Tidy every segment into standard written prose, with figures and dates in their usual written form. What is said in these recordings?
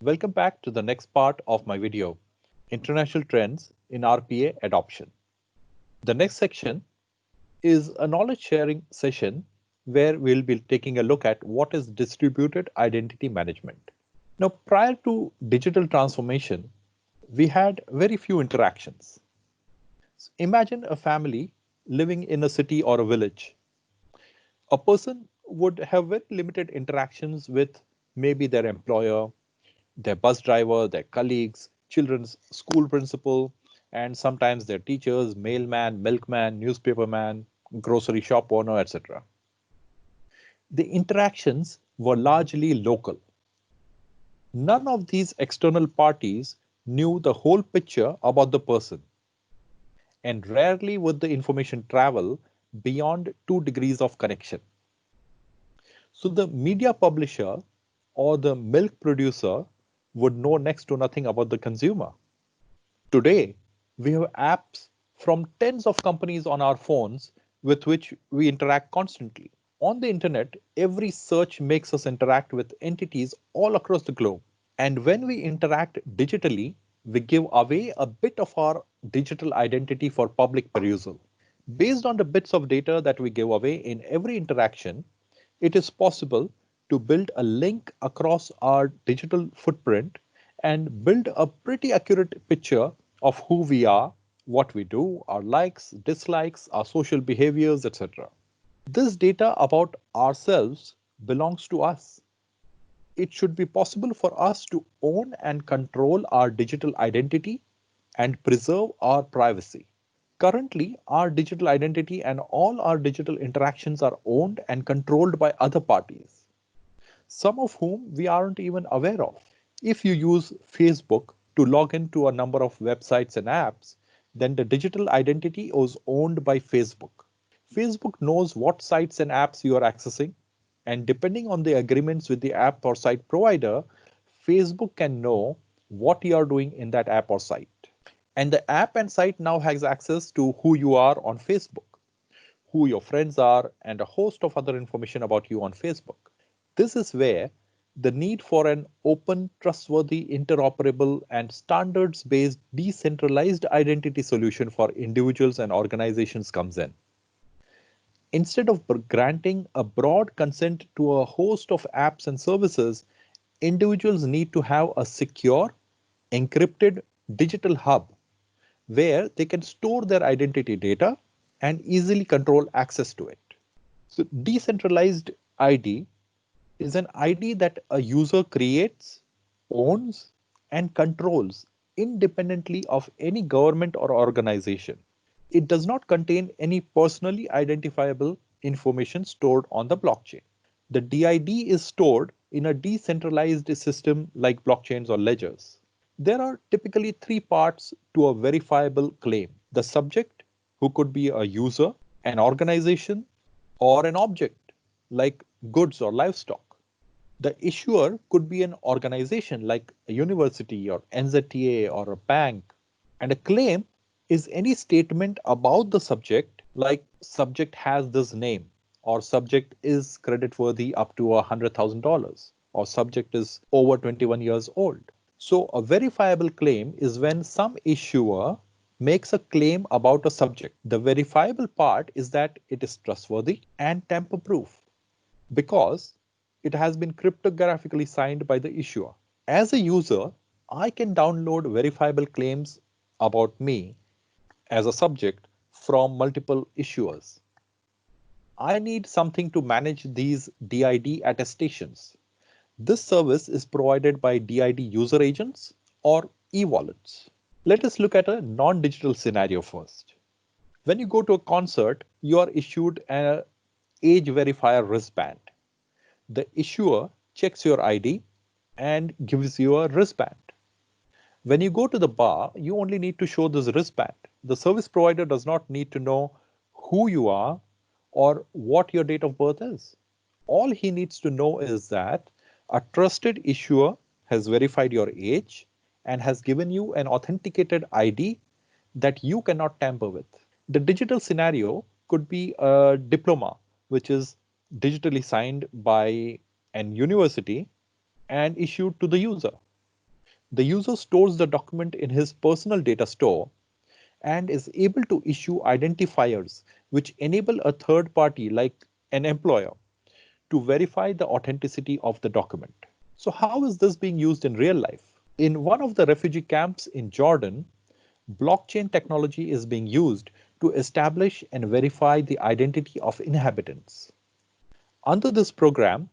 Welcome back to the next part of my video, International Trends in RPA Adoption. The next section is a knowledge sharing session where we'll be taking a look at what is distributed identity management. Now, prior to digital transformation, we had very few interactions. Imagine a family living in a city or a village. A person would have very limited interactions with maybe their employer, their bus driver, their colleagues, children's school principal, and sometimes their teachers, mailman, milkman, newspaperman, grocery shop owner, etc. The interactions were largely local. None of these external parties knew the whole picture about the person, and rarely would the information travel beyond 2 degrees of connection. So the media publisher or the milk producer would know next to nothing about the consumer. Today, we have apps from tens of companies on our phones with which we interact constantly. On the internet, every search makes us interact with entities all across the globe. And when we interact digitally, we give away a bit of our digital identity for public perusal. Based on the bits of data that we give away in every interaction, it is possible to build a link across our digital footprint and build a pretty accurate picture of who we are, what we do, our likes, dislikes, our social behaviors, etc. This data about ourselves belongs to us. It should be possible for us to own and control our digital identity and preserve our privacy. Currently, our digital identity and all our digital interactions are owned and controlled by other parties, some of whom we aren't even aware of. If you use Facebook to log into a number of websites and apps, then the digital identity is owned by Facebook. Facebook knows what sites and apps you are accessing, and depending on the agreements with the app or site provider, Facebook can know what you are doing in that app or site. And the app and site now has access to who you are on Facebook, who your friends are, and a host of other information about you on Facebook. This is where the need for an open, trustworthy, interoperable, and standards based decentralized identity solution for individuals and organizations comes in. Instead of granting a broad consent to a host of apps and services, individuals need to have a secure, encrypted digital hub where they can store their identity data and easily control access to it. So decentralized ID is an ID that a user creates, owns, and controls independently of any government or organization. It does not contain any personally identifiable information stored on the blockchain. The DID is stored in a decentralized system like blockchains or ledgers. There are typically three parts to a verifiable claim: the subject, who could be a user, an organization, or an object like goods or livestock. The issuer could be an organization like a university or NZTA or a bank. And a claim is any statement about the subject, like subject has this name, or subject is credit worthy up to $100,000, or subject is over 21 years old. So a verifiable claim is when some issuer makes a claim about a subject. The verifiable part is that it is trustworthy and tamper proof because it has been cryptographically signed by the issuer. As a user, I can download verifiable claims about me as a subject from multiple issuers. I need something to manage these DID attestations. This service is provided by DID user agents or e-wallets. Let us look at a non-digital scenario first. When you go to a concert, you are issued an age verifier wristband. The issuer checks your ID and gives you a wristband. When you go to the bar, you only need to show this wristband. The service provider does not need to know who you are or what your date of birth is. All he needs to know is that a trusted issuer has verified your age and has given you an authenticated ID that you cannot tamper with. The digital scenario could be a diploma, which is digitally signed by an university and issued to the user. The user stores the document in his personal data store and is able to issue identifiers which enable a third party like an employer to verify the authenticity of the document. So how is this being used in real life? In one of the refugee camps in Jordan, blockchain technology is being used to establish and verify the identity of inhabitants. Under this program,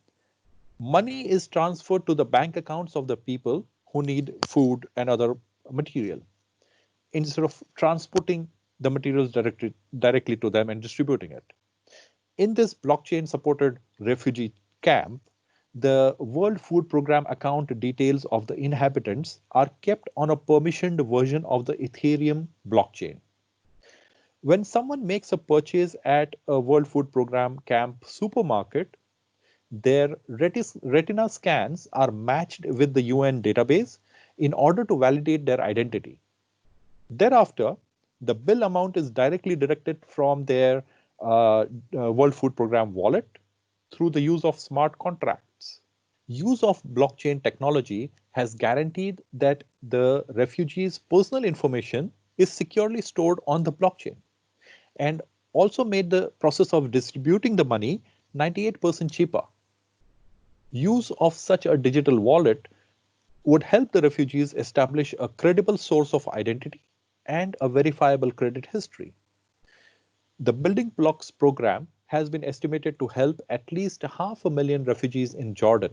money is transferred to the bank accounts of the people who need food and other material instead of transporting the materials directly to them and distributing it. In this blockchain supported refugee camp, the World Food Program account details of the inhabitants are kept on a permissioned version of the Ethereum blockchain. When someone makes a purchase at a World Food Program camp supermarket, their retina scans are matched with the UN database in order to validate their identity. Thereafter, the bill amount is directly deducted from their World Food Program wallet through the use of smart contracts. Use of blockchain technology has guaranteed that the refugees' personal information is securely stored on the blockchain and also made the process of distributing the money 98% cheaper. Use of such a digital wallet would help the refugees establish a credible source of identity and a verifiable credit history. The Building Blocks program has been estimated to help at least 500,000 refugees in Jordan,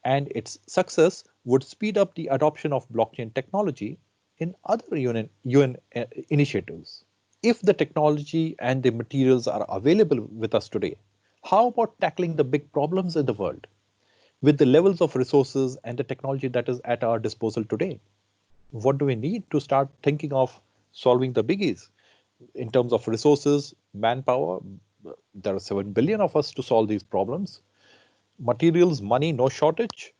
and its success would speed up the adoption of blockchain technology in other UN initiatives. If the technology and the materials are available with us today, how about tackling the big problems in the world with the levels of resources and the technology that is at our disposal today? What do we need to start thinking of solving the biggies in terms of resources, manpower? There are 7 billion of us to solve these problems. Materials, money, no shortage.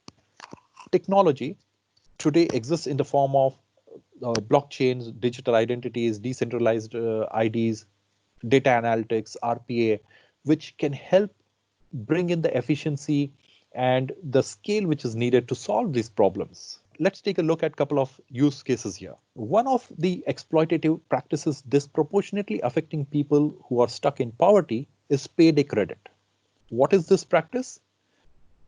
Technology today exists in the form of blockchains, digital identities, decentralized IDs, data analytics, RPA, which can help bring in the efficiency and the scale which is needed to solve these problems. Let's take a look at a couple of use cases here. One of the exploitative practices disproportionately affecting people who are stuck in poverty is payday credit. What is this practice?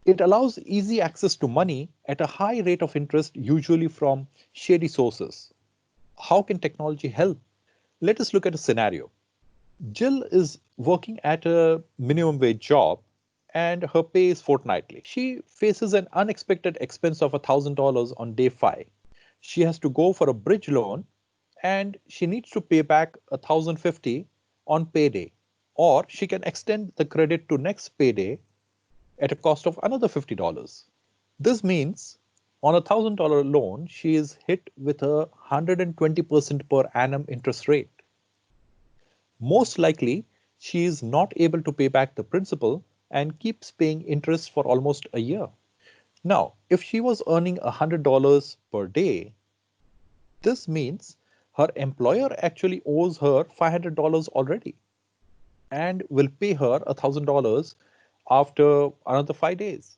It allows easy access to money at a high rate of interest, usually from shady sources. How can technology help? Let us look at a scenario. Jill is working at a minimum wage job and her pay is fortnightly. She faces an unexpected expense of $1,000 on day 5. She has to go for a bridge loan and she needs to pay back $1,050 on payday, or she can extend the credit to next payday at a cost of another $50. This means on a $1,000 loan, she is hit with a 120% per annum interest rate. Most likely, she is not able to pay back the principal and keeps paying interest for almost a year. Now, if she was earning $100 per day, this means her employer actually owes her $500 already and will pay her $1,000 after another 5 days.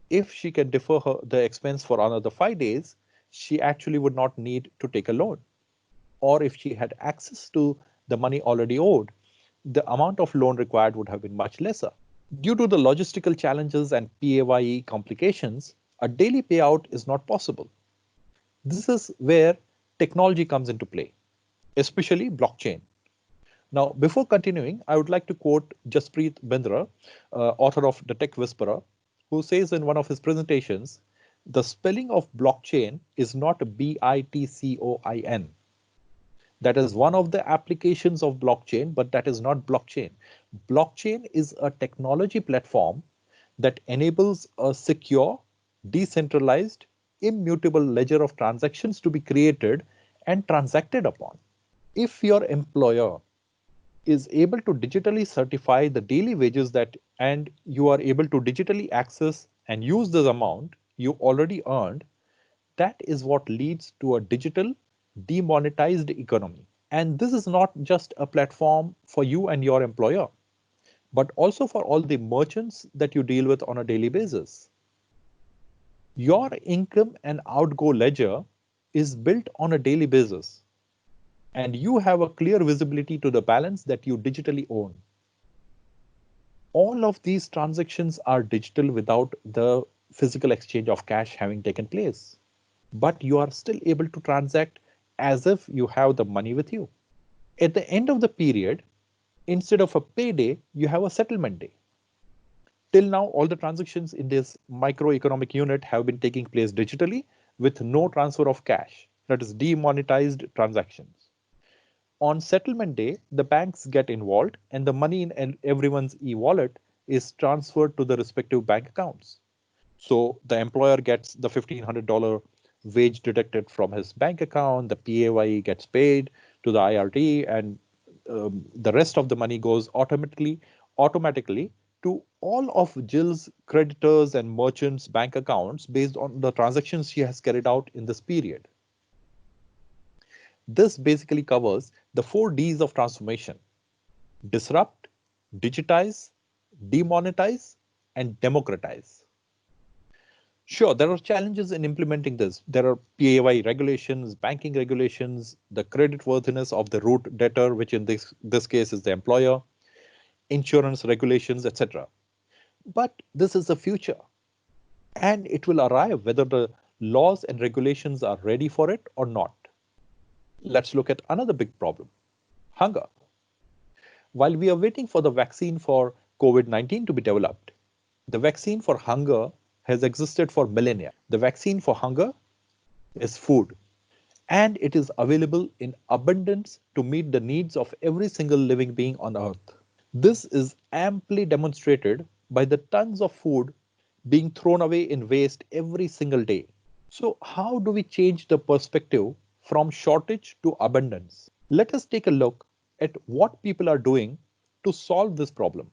If she can defer the expense for another 5 days, she actually would not need to take a loan. Or if she had access to the money already owed, the amount of loan required would have been much lesser. Due to the logistical challenges and PAYE complications, a daily payout is not possible. This is where technology comes into play, especially blockchain. Now, before continuing, I would like to quote Jaspreet Bindra, author of The Tech Whisperer, who says in one of his presentations, the spelling of blockchain is not Bitcoin. That is one of the applications of blockchain, but that is not blockchain. Blockchain is a technology platform that enables a secure, decentralized, immutable ledger of transactions to be created and transacted upon. If your employer is able to digitally certify the daily wages that and you are able to digitally access and use this amount you already earned, that is what leads to a digital demonetized economy. And this is not just a platform for you and your employer, but also for all the merchants that you deal with on a daily basis. Your income and outgo ledger is built on a daily basis, and you have a clear visibility to the balance that you digitally own. All of these transactions are digital without the physical exchange of cash having taken place, but you are still able to transact as if you have the money with you. At the end of the period, instead of a payday, you have a settlement day. Till now, all the transactions in this microeconomic unit have been taking place digitally with no transfer of cash, that is demonetized transactions. On settlement day, the banks get involved and the money in everyone's e-wallet is transferred to the respective bank accounts. So the employer gets the $1,500 wage deducted from his bank account, the PAYE gets paid to the IRT, and the rest of the money goes automatically to all of Jill's creditors and merchants' bank accounts based on the transactions she has carried out in this period. This basically covers the 4 Ds of transformation: disrupt, digitize, demonetize, and democratize. Sure, there are challenges in implementing this. There are PAY regulations, banking regulations, the credit worthiness of the root debtor, which in this case is the employer, insurance regulations, etc. But this is the future, and it will arrive whether the laws and regulations are ready for it or not. Let's look at another big problem: hunger. While we are waiting for the vaccine for COVID-19 to be developed, the vaccine for hunger has existed for millennia. The vaccine for hunger is food, and it is available in abundance to meet the needs of every single living being on earth. This is amply demonstrated by the tons of food being thrown away in waste every single day. So, how do we change the perspective from shortage to abundance? Let us take a look at what people are doing to solve this problem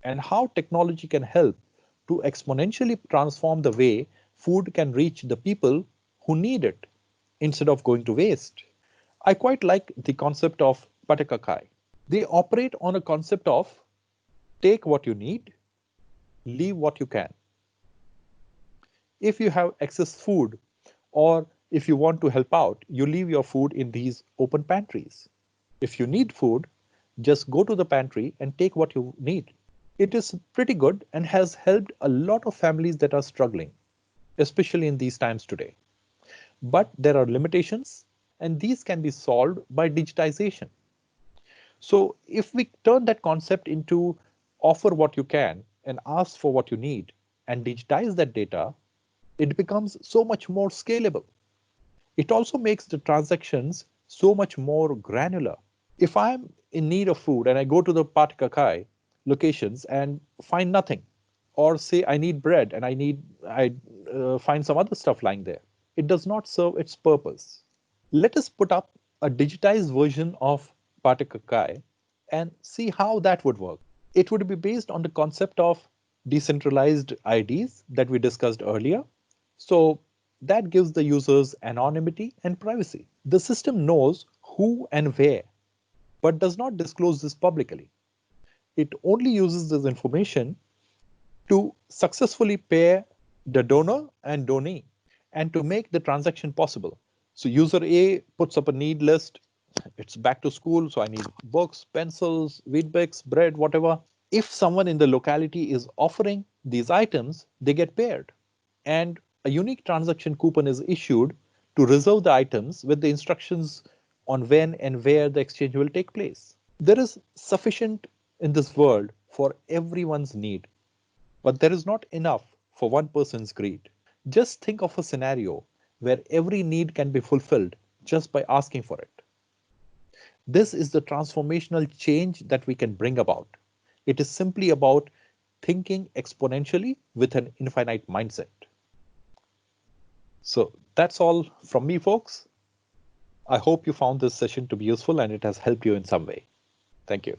and how technology can help to exponentially transform the way food can reach the people who need it instead of going to waste. I quite like the concept of Patakakai. They operate on a concept of take what you need, leave what you can. If you have excess food or if you want to help out, you leave your food in these open pantries. If you need food, just go to the pantry and take what you need. It is pretty good and has helped a lot of families that are struggling, especially in these times today. But there are limitations, and these can be solved by digitization. So if we turn that concept into offer what you can and ask for what you need and digitize that data, it becomes so much more scalable. It also makes the transactions so much more granular. If I'm in need of food and I go to the Patakakai locations and find nothing, or say I need bread and I find some other stuff lying there, it does not serve its purpose. Let us put up a digitized version of Patakakai and see how that would work. It would be based on the concept of decentralized IDs that we discussed earlier. So that gives the users anonymity and privacy. The system knows who and where, but does not disclose this publicly. It only uses this information to successfully pair the donor and donee and to make the transaction possible. So user A puts up a need list. It's back to school, so I need books, pencils, Weetabix, bread, whatever. If someone in the locality is offering these items, they get paired. And a unique transaction coupon is issued to reserve the items with the instructions on when and where the exchange will take place. There is sufficient in this world for everyone's need, but there is not enough for one person's greed. Just think of a scenario where every need can be fulfilled just by asking for it. This is the transformational change that we can bring about. It is simply about thinking exponentially with an infinite mindset. So that's all from me, folks. I hope you found this session to be useful and it has helped you in some way. Thank you.